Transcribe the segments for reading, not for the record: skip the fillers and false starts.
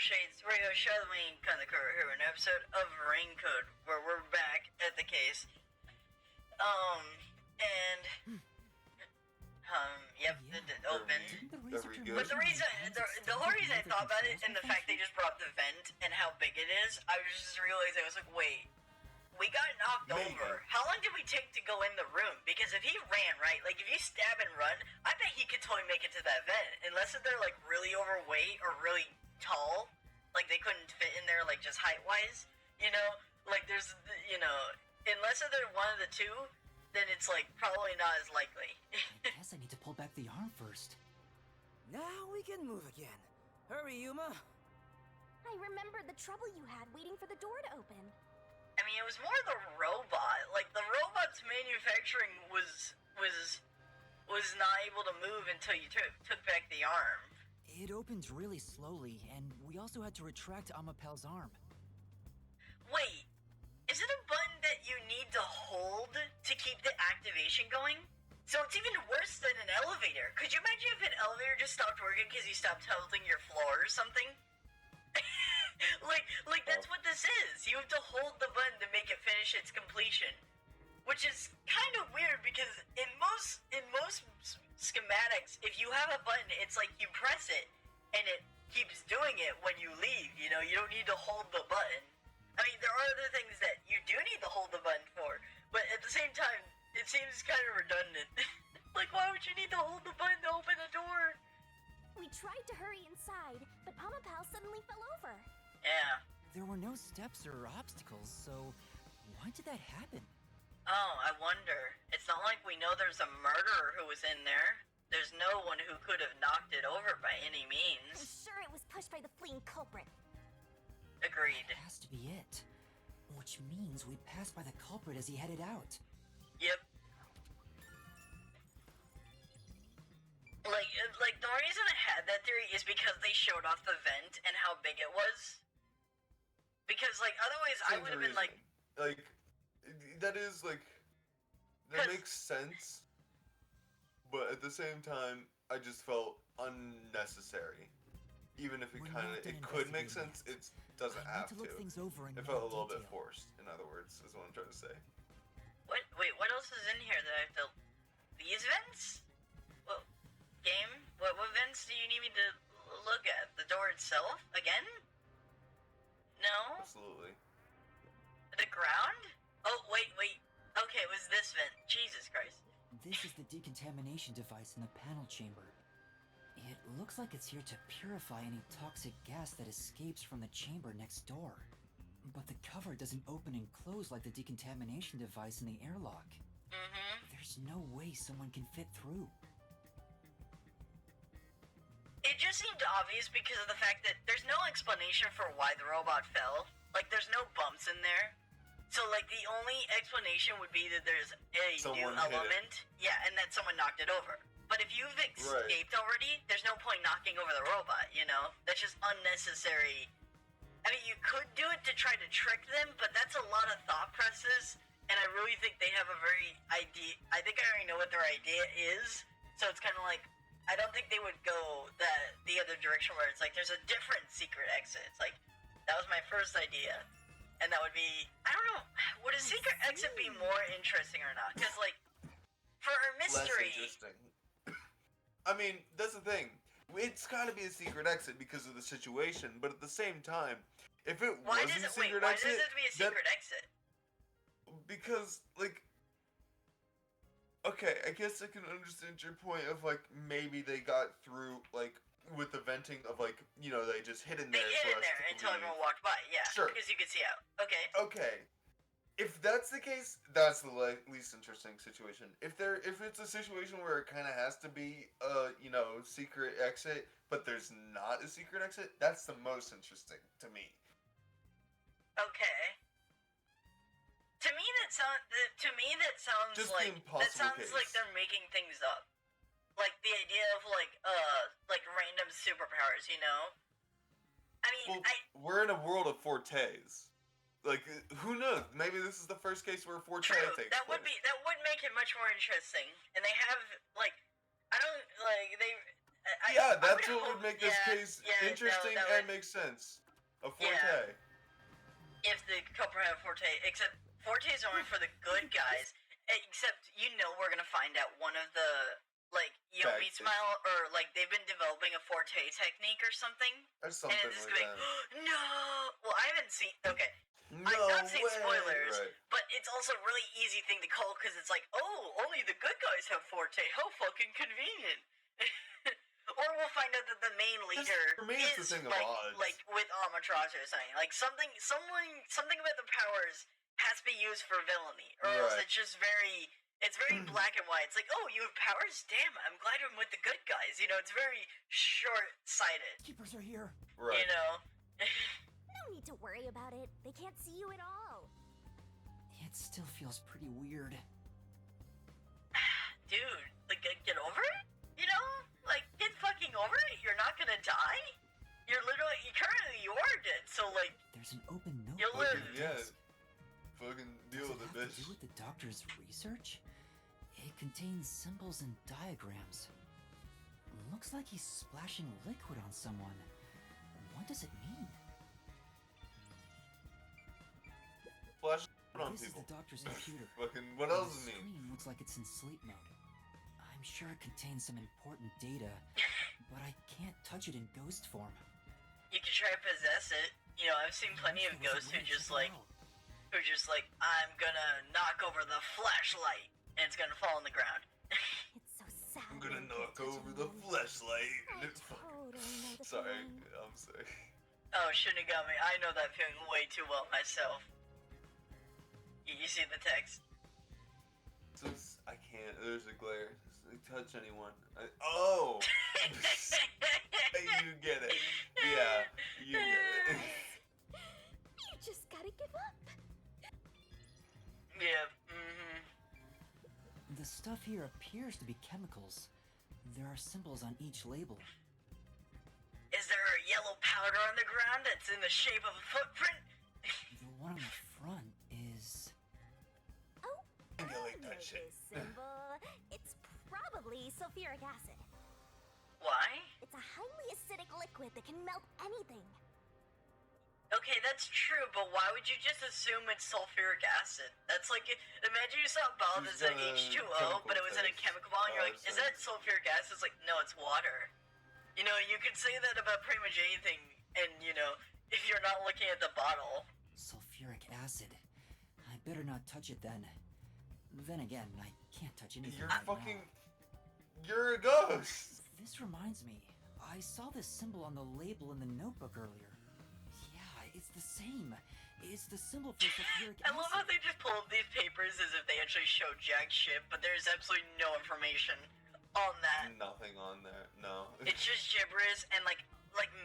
Shades, we're gonna show the main kind of cover here, an episode of Raincoat, where we're back at the case. Yep, it opened. But the whole reason I thought about it, and the fact they just brought the vent and how big it is, I was just realizing, I was like, wait, we got knocked over. How long did we take to go in the room? Because if he ran, right, like if you stab and run, I bet he could totally make it to that vent. Unless if they're like really overweight or really tall, like they couldn't fit in there like just height-wise, you know? Like there's, you know, unless if they're one of the two, then it's like probably not as likely. I guess I need to pull back the arm first. Now we can move again. Hurry, Yuma. I remember the trouble you had waiting for the door to open. I mean, it was more the robot. Like the robot's manufacturing was not able to move until you took back the arm. It opened really slowly, and we also had to retract Amapel's arm. Wait, is it a button that you need to hold to keep the activation going? So it's even worse than an elevator. Could you imagine if an elevator just stopped working because you stopped holding your floor or something? like that's what this is. You have to hold the button to make it finish its completion. Which is kind of weird because in most schematics, if you have a button, it's like you press it and it keeps doing it when you leave, you know? You don't need to hold the button. I mean, there are other things that you do need to hold the button for, but at the same time, it seems kind of redundant. Like, why would you need to hold the button to open the door? We tried to hurry inside, but Amapel suddenly fell over. Yeah. There were no steps or obstacles, so why did that happen? Oh, I wonder. It's not like we know there's a murderer who was in there. There's no one who could have knocked it over by any I'm means. sure it was pushed by the fleeing culprit. Agreed. That has to be it. Which means we passed by the culprit as he headed out. Yep. Like the reason I had that theory is because they showed off the vent and how big it was. Because, like, otherwise I would have been like... Like, that is, like... That makes sense. But at the same time, I just felt unnecessary. Even if it could make sense, it doesn't have to. It felt a little bit forced, in other words, is what I'm trying to say. What? Wait, what else is in here that I have to... These vents? Well, game? What vents do you need me to look at? The door itself? Again? No? Absolutely. The ground? Oh, wait. Okay, it was this vent. Jesus Christ. This is the decontamination device in the panel chamber. It looks like it's here to purify any toxic gas that escapes from the chamber next door. But the cover doesn't open and close like the decontamination device in the airlock. Mm-hmm. There's no way someone can fit through. It just seemed obvious because of the fact that there's no explanation for why the robot fell. Like, there's no bumps in there. So, like, the only explanation would be that there's a new element. Yeah, and that someone knocked it over. But if you've escaped already, there's no point knocking over the robot, you know? That's just unnecessary. I mean, you could do it to try to trick them, but that's a lot of thought presses, and I really think they have a very idea... I think I already know what their idea is, so it's kind of like... I don't think they would go the other direction where it's like, there's a different secret exit. It's like, that was my first idea. And that would be, I don't know, would a secret exit be more interesting or not? Because, like, for a mystery... Less interesting. I mean, that's the thing. It's gotta be a secret exit because of the situation, but at the same time, if it wasn't a secret exit... Why does it have to be a secret exit? Because, like... Okay, I guess I can understand your point of, like, maybe they got through, like, with the venting of, like, you know, they just hid in there. They hid in there until everyone walked by, yeah. Sure. Because you could see out. Okay. Okay. If that's the case, that's the least interesting situation. If it's a situation where it kind of has to be a, you know, secret exit, but there's not a secret exit, that's the most interesting to me. Okay. To me, that sounds just like case. they're making things up. Like the idea of like random superpowers, you know? I mean, we're in a world of fortes. Like, who knows? Maybe this is the first case where a forte takes place. That would make it much more interesting. And they have, like, I don't, like, Yeah, I that's what would make this case interesting that and would, make sense. A forte. Yeah. If the Cobra had a forte, except forte is only for the good guys. Except we're gonna find out one of the Meat Smile or they've been developing a forte technique or something. Or something and it's like gonna that. be, no. Well, I haven't seen. Okay. No I'm not saying way. spoilers, Right. but it's also a really easy thing to call because it's like, oh, only the good guys have forte. How fucking convenient. Or we'll find out that the main leader For me, it's is the thing of odds. with Amaterasu or something. Like something about the powers has to be used for villainy, or else Right. it's just very black and white. It's like, oh, you have powers? Damn, I'm glad I'm with the good guys. It's very short-sighted. Keepers are here. Right. No need to worry about it. They can't see you at all. It still feels pretty weird. Dude, get over it? Get fucking over it? You're not gonna die? Currently you are dead, so There's an open note. You'll live. Yeah. Fucking deal Does with it it, have bitch. to do with the doctor's research? It contains symbols and diagrams. Looks like he's splashing liquid on someone. What does it mean? Flash on This people. is the doctor's computer. Fucking, what else does The it mean? screen looks like it's in sleep mode. I'm sure it contains some important data, but I can't touch it in ghost form. You can try to possess it. I've seen plenty of ghosts who just I'm gonna knock over the flashlight and it's gonna fall on the ground. It's so sad. I'm gonna when you knock can't touch over a the knife. flashlight. I And it's fucking... totally know the Sorry, feeling. I'm sorry. Oh, Shinigami, I know that feeling way too well myself. You see the text? So I can't. There's a glare. Touch anyone. Oh! You get it. Yeah, you get it. You just gotta give up. Yeah, The stuff here appears to be chemicals. There are symbols on each label. Is there a yellow powder on the ground that's in the shape of a footprint? The one on the front is... Oh, I like know that shit. this symbol. It's probably sulfuric acid. Why? It's a highly acidic liquid that can melt anything. Okay, that's true, but why would you just assume it's sulfuric acid? That's like, imagine you saw a bottle that Just said got a H2O, but it was in a chemical chemical bottle, and you're like, test. is that sulfuric acid? It's like, no, it's water. You could say that about pretty much anything, and, if you're not looking at the bottle. sulfuric acid. I better not touch it then. Then again, I can't touch anything You're right fucking... now. You're a ghost! This reminds me. I saw this symbol on the label in the notebook earlier. Yeah, it's the same. It's the symbol for sulfuric acid. I love how they just pull up these papers as if they actually show jack shit, but there's absolutely no information on that. Nothing on there. No. It's just gibberish and like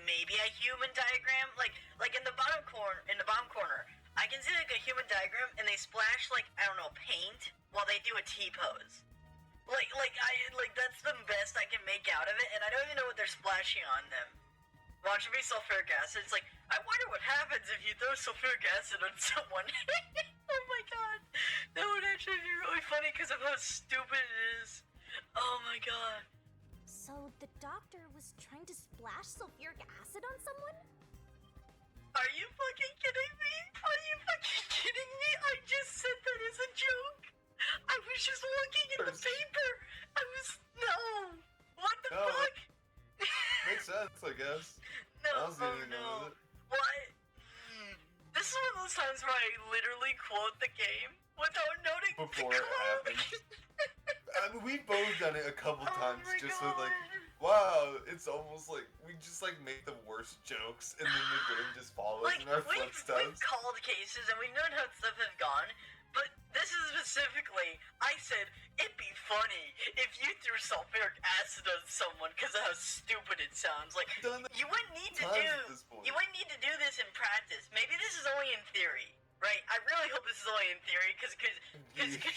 maybe a human diagram. Like in the bottom corner, I can see like a human diagram, and they splash I don't know, paint while they do a T pose. That's the best I can make out of it, and I don't even know what they're splashing on them. Watch it be sulfuric acid. It's like, I wonder what happens if you throw sulfuric acid on someone. Oh my god, that would actually be really funny because of how stupid it is. Oh my god. So the doctor was trying to splash sulfuric acid on someone? Are you fucking kidding me? Are you fucking kidding me? I just said that as a joke. I was just looking at the paper. No. What the No. fuck? Makes sense, I guess. No, I don't see oh anything wrong no. with it. What? This is one of those times where I literally quote the game without noting Before the it quote. I mean, we've both done it a couple Oh times my just God. with wow, it's almost like we just make the worst jokes and then the game just follows in our we've footsteps. called cases and we know how stuff has gone, but this is specifically, I said, it'd be funny if you threw sulfuric acid on someone because of how stupid it sounds. Like, Done that you wouldn't need to times do, at this point. you wouldn't need to do this in practice. Maybe this is only in theory, right? I really hope this is only in theory, because could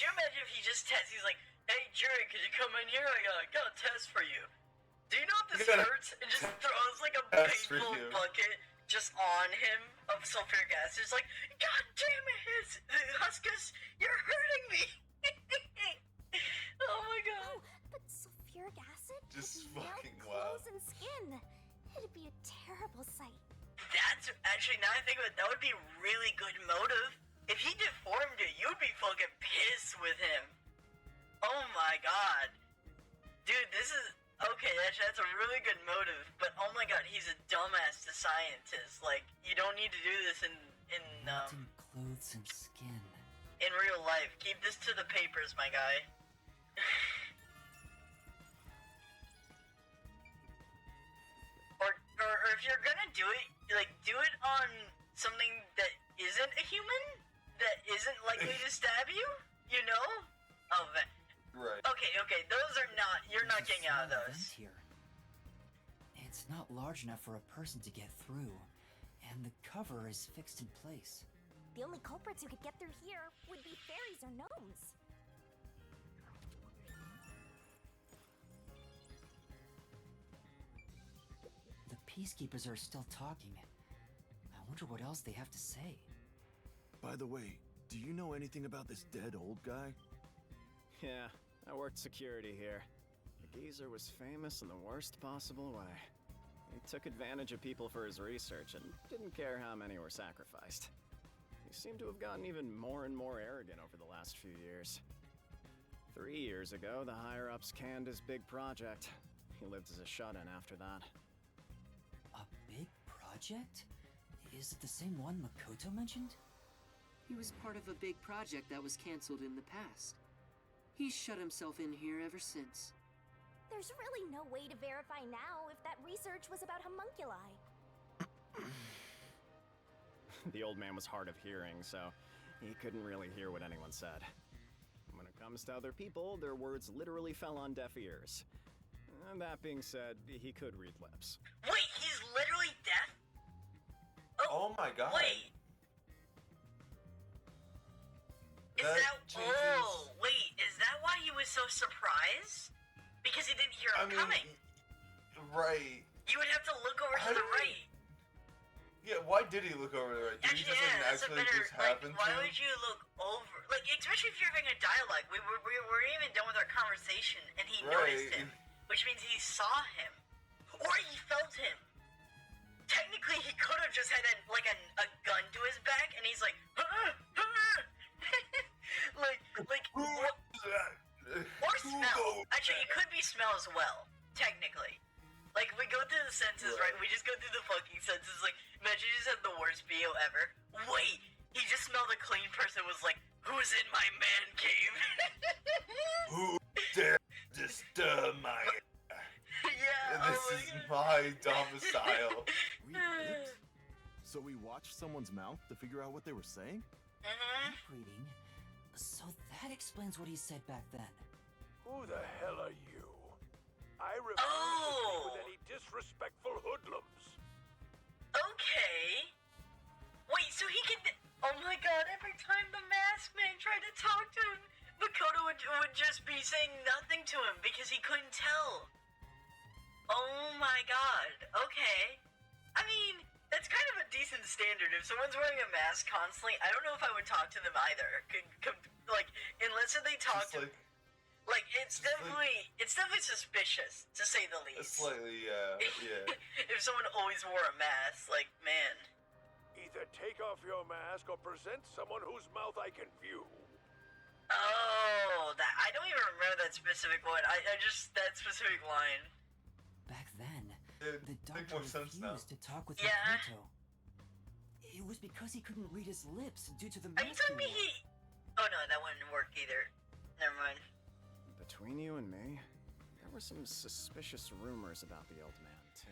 you imagine if he just tests, he's like, hey, jury, could you come in here? I got a test for you. Do you know what this Yeah. hurts? And just throws a Test for paintball you. bucket just on him of sulfuric acid. It's like, God damn it, Huskus, you're hurting me. Oh my god. Oh, but sulfuric sulfuric acid Just could melt fucking wow. clothes and skin. It'd be a terrible sight. That's actually, now I think of it, that would be really good motive. If he deformed it, you'd be fucking pissed with him. Oh my god. Dude, this is... Okay, that's a really good motive, but oh my god, he's a dumbass to scientists. Like, you don't need to do this in Melting clothes and skin. real life. Keep this to the papers, my guy. or if you're gonna do it, like, do it on something that isn't a human? That isn't likely to stab you? You know? Oh, Right. okay, those are not, you're not There's a getting out of small those. vent here. It's not large enough for a person to get through, and the cover is fixed in place. The only culprits who could get through here would be fairies or gnomes. The peacekeepers are still talking. I wonder what else they have to say. By the way, do you know anything about this dead old guy? Yeah, I worked security here. The geezer was famous in the worst possible way. He took advantage of people for his research and didn't care how many were sacrificed. He seemed to have gotten even more and more arrogant over the last few years. 3 years ago, the higher-ups canned his big project. He lived as a shut-in after that. A big project? Is it the same one Makoto mentioned? He was part of a big project that was cancelled in the past. He's shut himself in here ever since. There's really no way to verify now if that research was about homunculi. The old man was hard of hearing, so he couldn't really hear what anyone said. When it comes to other people, their words literally fell on deaf ears. And that being said, he could read lips. Wait, he's literally deaf? Oh my god. Wait. Is That that... changes- Oh, wait, is that why he was so surprised? Because he didn't hear him coming. Right. You would have to look over How to the do we- right. Yeah, why did he look over there? Did he Actually, just yeah, that's a actually better... just happen why to? would you look over... Like, especially if you're having a dialogue. We were even done with our conversation, and he noticed him. Which means he saw him. Or he felt him. Technically, he could have just had a gun to his back, and he's like... what? Or smell. Actually, it could be smell as well, technically. Like, we go through the senses, right? We just go through the fucking senses. Like, imagine you just had the worst BO ever. Wait, he just smelled a clean person, was like, who's in my man cave? Who dare disturb my... Yeah, This oh is my my domicile. Read lips? So we watched someone's mouth to figure out what they were saying? Mm-hmm. Reading. So that explains what he said back then. Who the hell are you? I refuse to Oh. deal with any disrespectful hoodlums. Okay. Wait, so he could... Oh my god, every time the masked man tried to talk to him, Makoto would just be saying nothing to him because he couldn't tell. Oh my god, okay. I mean, that's kind of a decent standard. If someone's wearing a mask constantly, I don't know if I would talk to them either. Like, unless they talk Just to... Like, it's definitely suspicious, to say the least. Slightly, yeah. If someone always wore a mask, like, man. Either take off your mask or present someone whose mouth I can view. Oh, I don't even remember that specific one. I just, that specific line. Back then, It the makes doctor more sense now. refused to talk with Yeah. Makoto. It was because he couldn't read his lips due to the Are you mask. telling me he... Oh no, that wouldn't work either. Never mind. Between you and me, there were some suspicious rumors about the old man, too.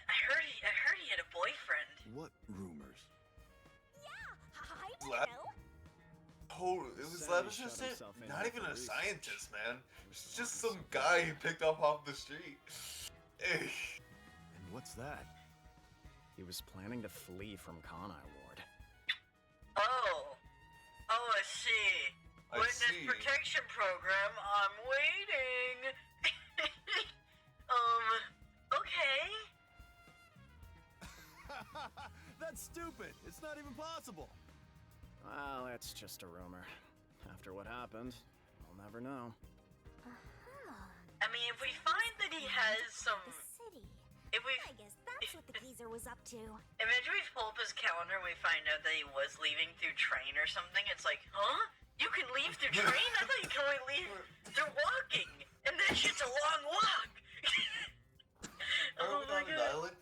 I heard he had a boyfriend. What rumors? Yeah, I don't Lab- know. It was Said lab he shut assistant? himself in Not with even the a research. scientist, man. It's just some guy he picked up off the street. And what's that? He was planning to flee from Kanai Ward. Oh, I see. I Witness see. protection program, I'm waiting. Okay. That's stupid! It's not even possible! Well, it's just a rumor. After what happened, we'll never know. I mean, he has some. The city. If we, I guess that's what the geezer was up to. imagine we pull up his calendar and we find out that he was leaving through train or something. It's like, huh? You can leave through train? I thought you could only leave through walking, and that shit's a long walk. Oh my god.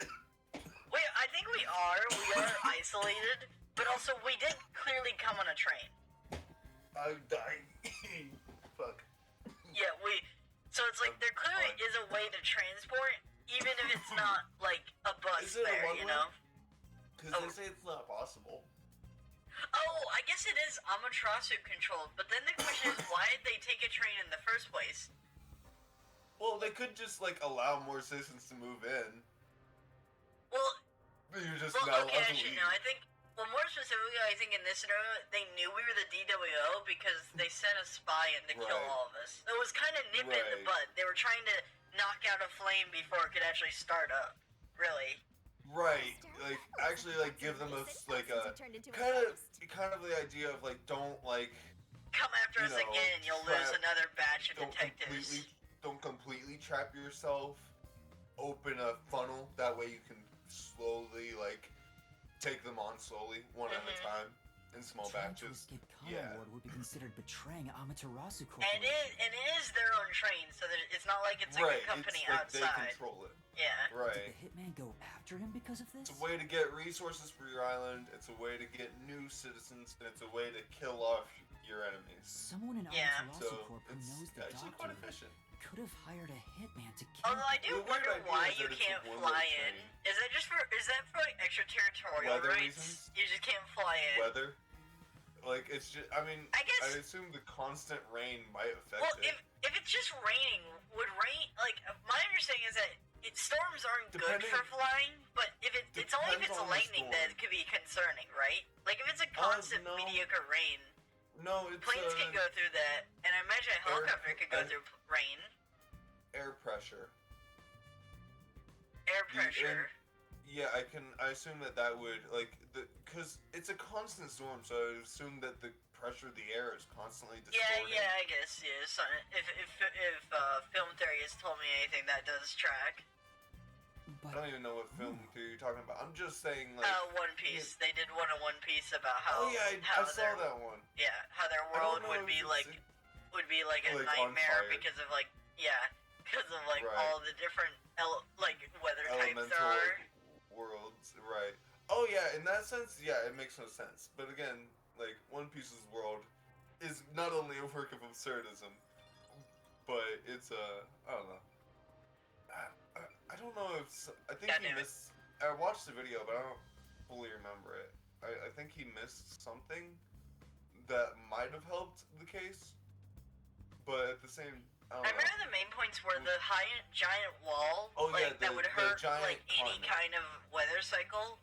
Wait, I think we are. We are isolated, but also we did clearly come on a train. I died. Fuck. Yeah, so it's like there clearly is a way to transport, even if it's not like a bus Is it a there, you one-way? know? Because they say it's not possible. Oh, I guess it is Amaterasu controlled, but then the question is, why did they take a train in the first place? Well, they could just like allow more citizens to move in. Well, You're just well, not okay, allowed to actually, leave. no, I think, well, more specifically, I think in this scenario, they knew we were the DWO because they sent a spy in to kill Right. all of us. It was kind of nip in the Right. butt. They were trying to knock out a flame before it could actually start up. Really. Right, like actually, like give them a like a kind of the idea of like don't like Come after You us know, again, you'll lose trap- another batch of don't detectives. completely trap yourself. Open a funnel that way you can slowly like take them on slowly, one at a time, in small Trying to batches. escape Yeah. Lord would be considered betraying Amaterasu And Corporation. it is their own train, so that it's not like it's like Right, a company it's like outside. they control it. Yeah. Did Right. the hitman go after him because of this? It's a way to get resources for your island, it's a way to get new citizens, and it's a way to kill off your enemies. Someone in Yeah. Amaterasu So Corp who it's knows the actually quite doctor efficient. could have hired a hitman to kill Although I him. do The weird wonder idea why is you that it's a can't one-way fly in. train. Is that for like extraterritorial Weather rights? reasons? You just can't fly in. Weather. Like it's just I mean I guess- I assume the constant rain might affect Well, it. if it's just raining, would rain like my understanding is that storms aren't good Depending- for flying, but if it's only if Depends it's on the lightning that storm. it could be concerning, right? Like if it's a constant no. mediocre rain, No, it's planes can go through that, and I imagine a helicopter could go air- through rain, air pressure. air The pressure. Yeah, I assume that would like because it's a constant storm, so I assume that the pressure of the air is constantly distorting. Yeah, I guess yeah. So if film theory has told me anything, that does track. I don't even know what film theory you're talking about. I'm just saying like. One Piece. They did one on One Piece about how. Oh yeah, how I saw their, that one. Yeah, how their I don't world know would if be it's like a like, on nightmare fire. because of like because of like Right. all the different like weather types Elemental there are. worlds, right? Oh yeah, in that sense, yeah, it makes no sense. But again, like One Piece's world is not only a work of absurdism, but it's I don't know. I don't know if I think he Goddamn it. missed. I watched the video, but I don't fully remember it. I think he missed something that might have helped the case, but at the same, I don't I know. remember the main points were the giant wall, Oh, yeah, that would the hurt giant like any continent. kind of weather cycle,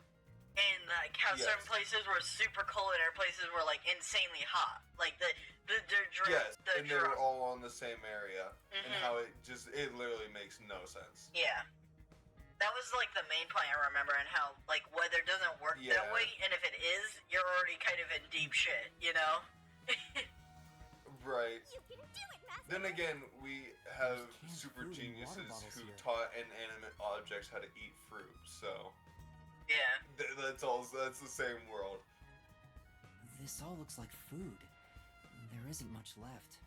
and like how certain Yes. places were super cold and other places were like insanely hot. Like the Yes, and they were all on the same area, and Mhm. how it literally makes no sense. Yeah. That was like the main point I remember, and how like weather doesn't work that Yeah. way, and if it is, you're already kind of in deep shit, you know? Right. You can do it, Master. Then again, we have canned super food and water geniuses bottles who here. taught inanimate objects how to eat fruit. So Yeah. that's all. That's the same world. This all looks like food. There isn't much left.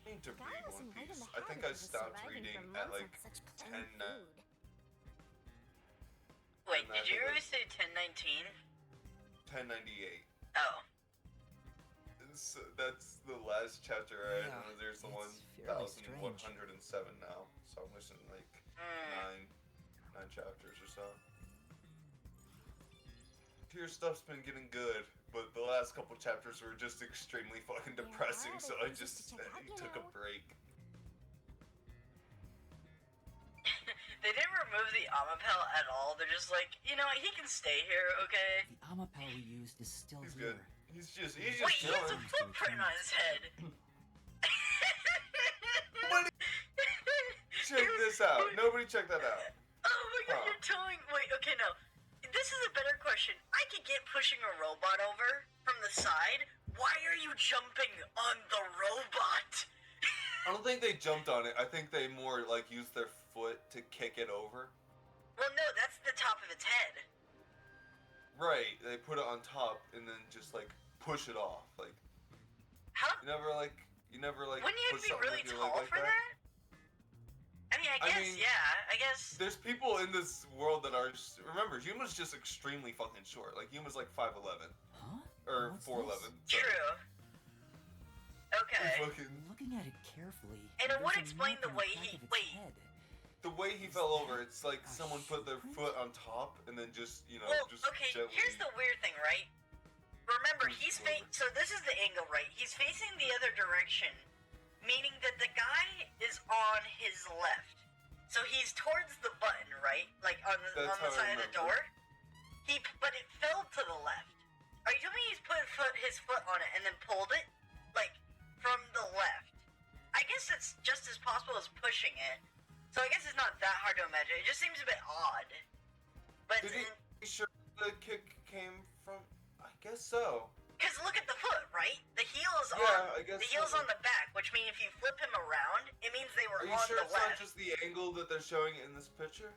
I need to Guy read was One right in Piece. the I think habit I of stopped surviving reading for at months like on such plain 10. food. Wait, And I did you think always it- say 1019? 1098. Oh. That's the last chapter I read, Yeah, and there's the it's fairly strange. 1107 now. So I'm missing like Mm. nine chapters or so. Tier stuff's been getting good, but the last couple chapters were just extremely fucking There are depressing, other so I places just to check out, you took a know. break. They didn't remove the Amapel at all. They're just like, you know, he can stay here, okay? The Amapel we used is still He's here. good. He's just Wait, he has a chilling. footprint on his head. Check this out. Nobody check that out. Oh my god, Huh. you're telling. Wait, okay, no. This is a better question. I could get pushing a robot over from the side. Why are you jumping on the robot? I don't think they jumped on it. I think they more like used their foot to kick it over. Well, no, that's the top of its head. Right, they put it on top and then just like push it off. Like How? you never like Wouldn't you push be something really with your leg tall like for that? I mean, I guess, yeah. I guess. There's people in this world that are remember, Yuma's just extremely fucking short. Like Yuma's like 5'11". Huh? Or What's 4'11". this? True. Okay. Looking at it carefully. And it would there's a explain mark the on way back he. of its Wait. head. The way he Is fell that over, it's like a someone put their shoe foot on top and then just, you know, Well, just okay, gently. here's the weird thing, right? Remember, he's Forward. so this is the angle, right? He's facing the other direction, meaning that the guy is on his left. So he's towards the button, right? Like on the That's how I side of the remember. door. But it fell to the left. Are you telling me he's put his foot on it and then pulled it, like from the left? I guess it's just as possible as pushing it. So I guess it's not that hard to imagine. It just seems a bit odd. But Did he sure the kick came from? I guess so. because look at the foot, right? The heel is Yeah, I guess the heel's so. on the back, which means if you flip him around, it means they were Are you on sure the it's not left. just the angle that they're showing in this picture?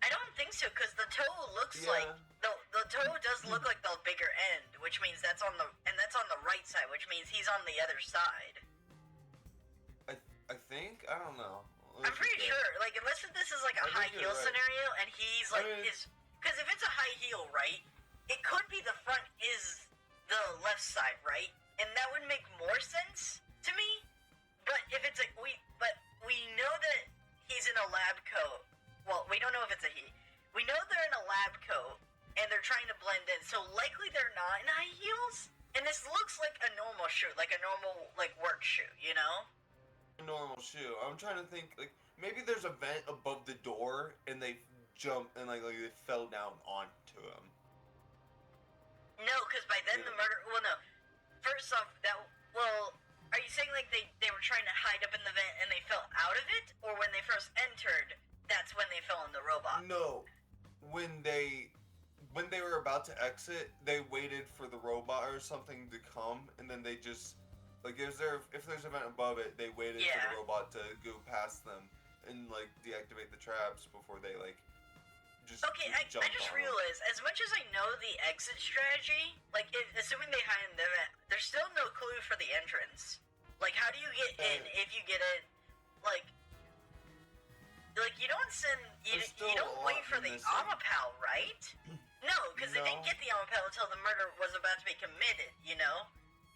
I don't think so, because the toe looks Yeah. like the toe does look like the bigger end, which means that's on the right side, which means he's on the other side. I think, I don't know. I'm pretty sure, like unless this is like a I think high you're heel right. scenario, and he's like I mean- because if it's a high heel, right, it could be the front is the left side, right, and that would make more sense to me. But if it's we know that he's in a lab coat. Well, we don't know if it's a he. We know they're in a lab coat and they're trying to blend in, so likely they're not in high heels. And this looks like a normal shoe, like a normal like work shoe, you know? Normal shoe. I'm trying to think, like, maybe there's a vent above the door and they jumped and like they fell down onto him. No, because by then the murder. Well, no. First off, are you saying like they were trying to hide up in the vent and they fell out of it, or when they first entered, that's when they fell in the robot? No, when they were about to exit, they waited for the robot or something to come, and then they just like if there's a vent above it, they waited for the robot to go past them and like deactivate the traps before they like just Okay, I jumped just on 'em. realized, as much as I know the exit strategy, like, assuming they hide in the vent, there's still no clue for the entrance. Like, how do you get in if you get in, like you don't There's still you a don't lot wait for the missing. Amapal, right? No, because they didn't No. get the Amapal until the murder was about to be committed, you know?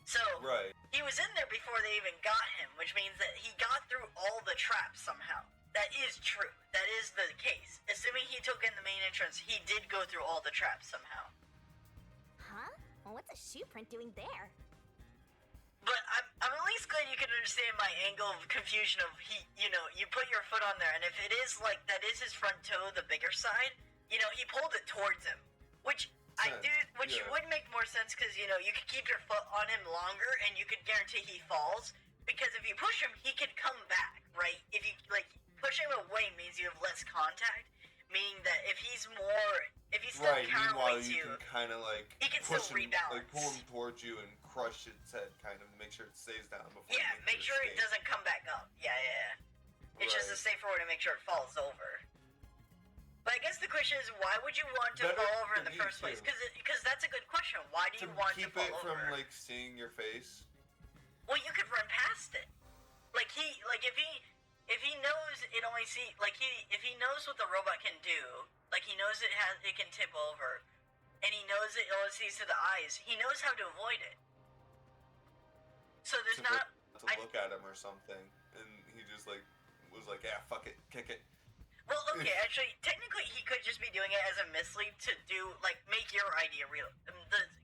So, Right. he was in there before they even got him, which means that he got through all the traps somehow. That is true. That is the case. Assuming he took in the main entrance, he did go through all the traps somehow. Huh? Well, what's a shoe print doing there? But I'm at least glad you can understand my angle of confusion of you put your foot on there, and if it is like that is his front toe, the bigger side, he pulled it towards him, which would make more sense because you could keep your foot on him longer, and you could guarantee he falls because if you push him, he could come back, right? If you pushing him away means you have less contact, meaning that if he still Right. Meanwhile, counterweights you can kind of like he can push still him, rebalance. like pull him towards you and crush its head, kind of make sure it stays down before. Yeah, it make sure it escape. doesn't come back up. Yeah. It's just a Right. safer way to make sure it falls over. But I guess the question is, why would you want to Better fall over in for the me, first place? too. Because that's a good question. Why do To you want to keep fall it over? from like seeing your face. Well, you could run past it. If he knows it only if he knows what the robot can do, like he knows it can tip over, and he knows it only sees to the eyes, he knows how to avoid it. So there's not. To look at him or something, and he just like was like, yeah, fuck it, kick it. Well, okay, actually, technically, he could just be doing it as a mislead to make your idea real.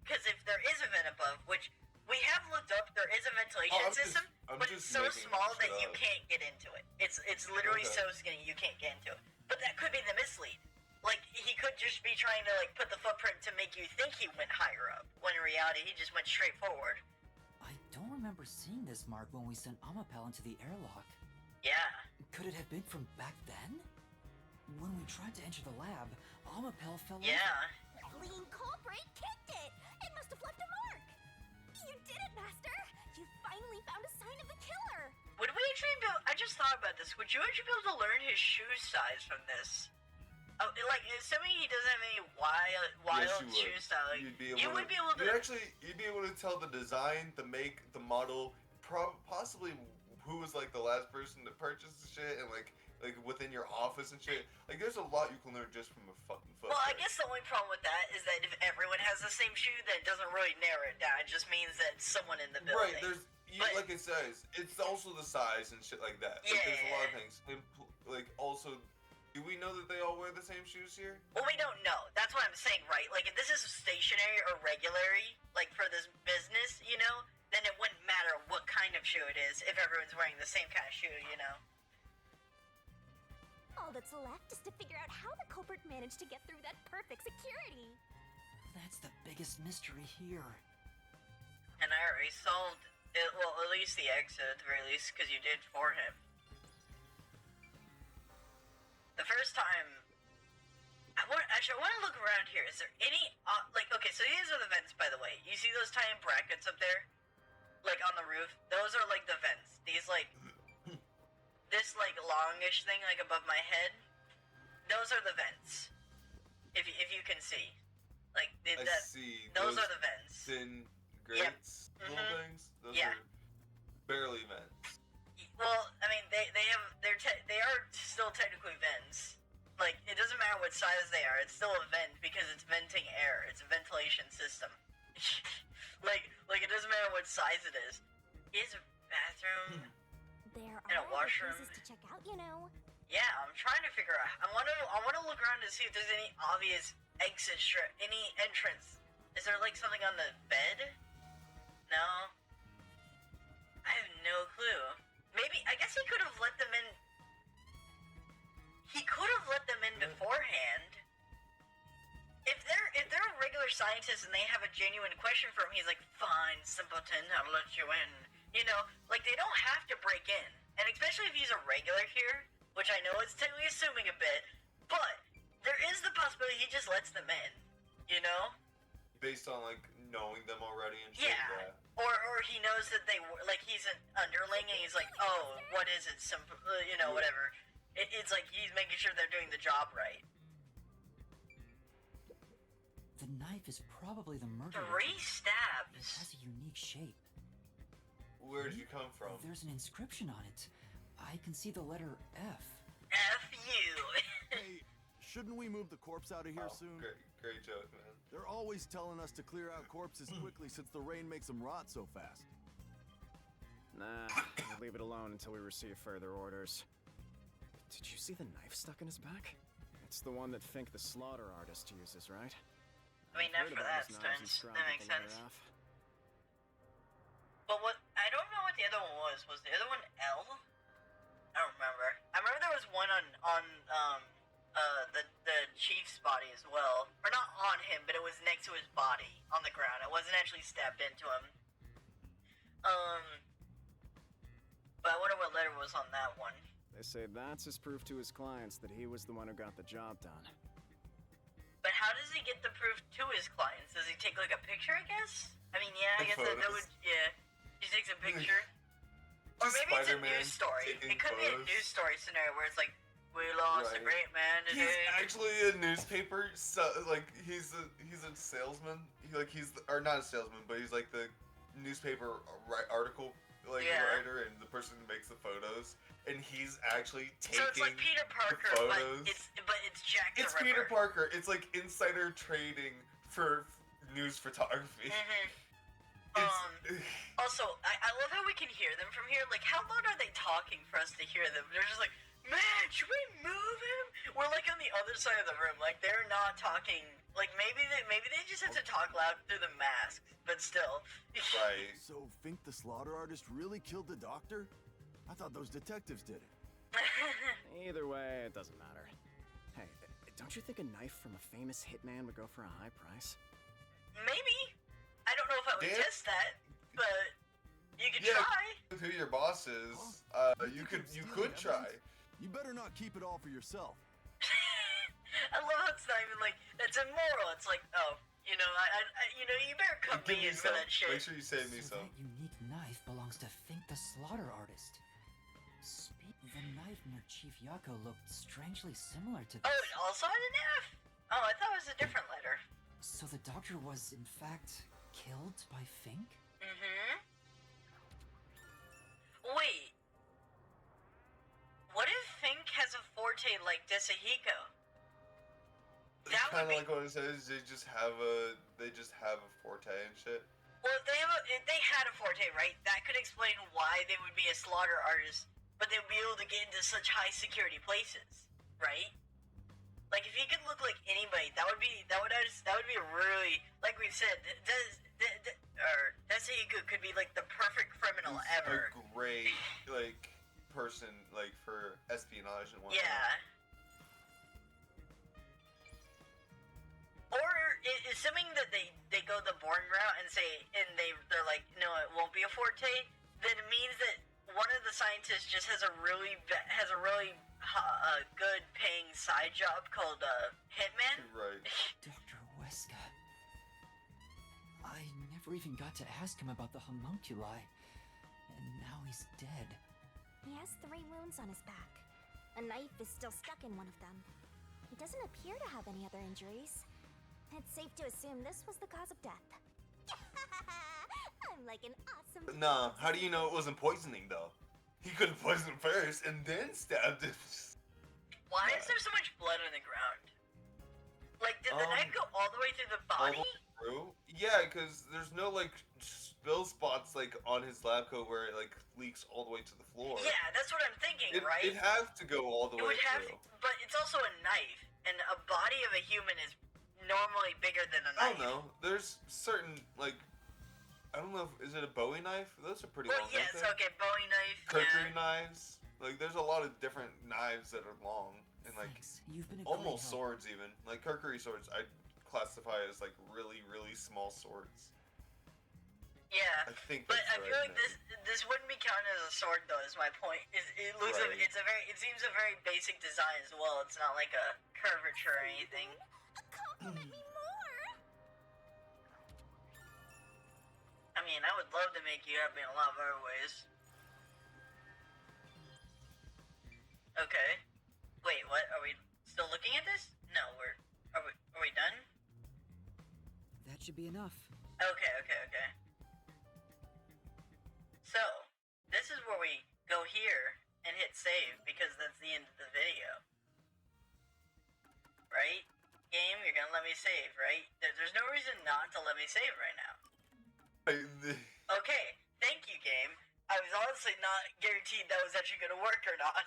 Because if there is a vent above, which we have looked up, there is a ventilation system, but it's so small that you can't get into it. It's literally so skinny you can't get into it. But that could be the mislead. Like, he could just be trying to, put the footprint to make you think he went higher up, when in reality, he just went straight forward. I don't remember seeing this mark when we sent Amapel into the airlock. Yeah. Could it have been from back then? When we tried to enter the lab, Amapel fell Yeah. The fleeing culprit kicked it! It must have left a mark! You did it, Master! You finally found a sign of the killer! Would we actually be able, I just thought about this. Would you actually be able to learn his shoe size from this? Oh, like, assuming he doesn't have any wild shoe style, like, you would be able to. You'd be able to tell the design, the make, the model, possibly who was like the last person to purchase the shit, and like within your office and shit. Like, there's a lot you can learn just from a fucking foot. Well, I guess the only problem with that is that if everyone has the same shoe, then it doesn't really narrow it down. It just means that someone in the building. Right. Like it says, it's also the size and shit like that. Like, there's a lot of things. And, like, also. Do we know that they all wear the same shoes here? Well, we don't know. That's what I'm saying, right? Like, if this is stationary or regular, like, for this business, you know, then it wouldn't matter what kind of shoe it is if everyone's wearing the same kind of shoe, you know? All that's left is to figure out how the culprit managed to get through that perfect security. That's the biggest mystery here. And I already solved it, well, at least the exit, at the very least, because you did for him. The first time, I want to look around here. Is there any, okay, so these are the vents, by the way. You see those tiny brackets up there? Like, on the roof? Those are, like, the vents. These, like, this, like, longish thing, like, above my head. Those are the vents. If you can see. Like, I see. Those are the vents. Thin grates, little things? Those are barely vents. Well, I mean, they are still technically vents. Like, it doesn't matter what size they are, it's still a vent because it's venting air. It's a ventilation system. like it doesn't matter what size it is. Here's a bathroom. There and a are washroom. places to check out, you know. Yeah, I'm trying to figure out. I want to look around to see if there's any obvious exit any entrance. Is there like something on the bed? No. I have no clue. Maybe, I guess he could have let them in. He could have let them in beforehand. If they're a regular scientist and they have a genuine question for him, he's like, fine, simpleton, I'll let you in. You know, like, they don't have to break in. And especially if he's a regular here, which I know is technically assuming a bit, but there is the possibility he just lets them in. You know? Based on, like, knowing them already and shit. Yeah. Or he knows that like, he's an underling and he's like, oh, what is it? You know, whatever. It's like he's making sure they're doing the job right. The knife is probably the murder 3 weapon. stabs. It has a unique shape. Where did you come from? There's an inscription on it. I can see the letter F. F you. Hey, shouldn't we move the corpse out of here soon? Great joke, man. They're always telling us to clear out corpses quickly since the rain makes them rot so fast. Nah, we'll leave it alone until we receive further orders. Did you see the knife stuck in his back? It's the one that Fink the slaughter artist uses, right? I mean, not for that sense. That makes sense. But what, I don't know what the other one was. Was the other one L? I don't remember. I remember there was one on the chief's body as well. Or not on him, but it was next to his body on the ground. It wasn't actually stabbed into him. But I wonder what letter was on that one. They say that's his proof to his clients that he was the one who got the job done. But how does he get the proof to his clients? Does he take like a picture, I guess? I mean, yeah, I guess that would, yeah. He takes a picture. Or maybe it's a news story. It could be a news story scenario where it's like, we lost a great man today. He's actually a newspaper, like, he's a salesman. Or not a salesman, but he's like the newspaper article writer and the person who makes the photos. And he's actually taking so it's like Peter Parker, the photos. but it's Jack the Ripper. It's Peter Parker. It's like insider trading for news photography. Also, I love how we can hear them from here. Like, how loud are they talking for us to hear them? They're just like, man, should we move him? We're like on the other side of the room. Like, they're not talking. Like, maybe they just have to talk loud through the masks, but still. Right. So Fink the slaughter artist really killed the doctor? I thought those detectives did it. Either way, it doesn't matter. Hey, don't you think a knife from a famous hitman would go for a high price? Maybe. I don't know if I would test that, but you could try. With who your boss is, you could try. You better not keep it all for yourself. I love how it's not even like it's immoral. It's like, oh, you know, you better cut me in for that shit. Make sure you save me some. That unique knife belongs to Fink the slaughter artist. Miyako looked strangely similar to Oh, this. it also had an F? Oh, I thought it was a different letter. So the doctor was, in fact, killed by Fink? Mm-hmm. Wait. What if Fink has a forte like Desahiko? It's kind of like what it says. They just have a forte and shit. Well, if they had a forte, right? That could explain why they would be a slaughter artist, but they would be able to get into such high security places, right? Like if he could look like anybody, that would be a really, like we've said, Desahiko could be like the perfect criminal ever. A great like person like for espionage and whatnot. Yeah. Or assuming that they go the Born route and they're like, no, it won't be a forte, then it means that one of the scientists just has a really good paying side job called Hitman. Right. Dr. Weska. I never even got to ask him about the homunculi, and now he's dead. He has 3 wounds on his back. A knife is still stuck in one of them. He doesn't appear to have any other injuries. It's safe to assume this was the cause of death. I'm like an awesome... Nah, how do you know it wasn't poisoning though? He could have poisoned first and then stabbed him. Why is there so much blood on the ground? Like, did the knife go all the way through the body? Yeah, because there's no like spill spots like on his lab coat where it like leaks all the way to the floor. Yeah, that's what I'm thinking, right? It'd have to go all the way through. But it's also a knife, and a body of a human is normally bigger than a I knife. don't know. There's certain like, I don't know. Is it a Bowie knife? Those are pretty Well, long. yes, okay, Bowie knife. Kukri yeah. knives. Like, there's a lot of different knives that are long and like Thanks. You've been a almost great help. swords even. Like Kukri swords, I classify as like really small swords. Yeah, I think. but that's I the feel right like name. this wouldn't be counted as a sword though. Is my point? It looks Right. it seems a very basic design as well. It's not like a curvature or anything. Compliment me more! I mean, I would love to make you happy in a lot of other ways. Okay. Wait, what? Are we still looking at this? No, are we done? That should be enough. Okay. So, this is where we go here and hit save because that's the end of the video. Right? Game, you're gonna let me save, right? There's no reason not to let me save right now. Okay, thank you, game. I was honestly not guaranteed that was actually gonna work or not.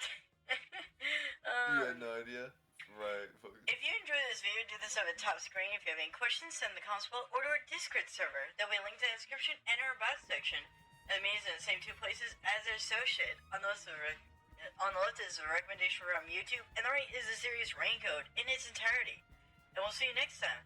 You had no idea. Right. If you enjoyed this video, do this on the top screen. If you have any questions, send the comments below or to our Discord server. There'll be a link to the description and our about section. And the means in the same 2 places as they're associated. On the left is a recommendation from YouTube, and the right is the series Raincoat in its entirety. And we'll see you next time.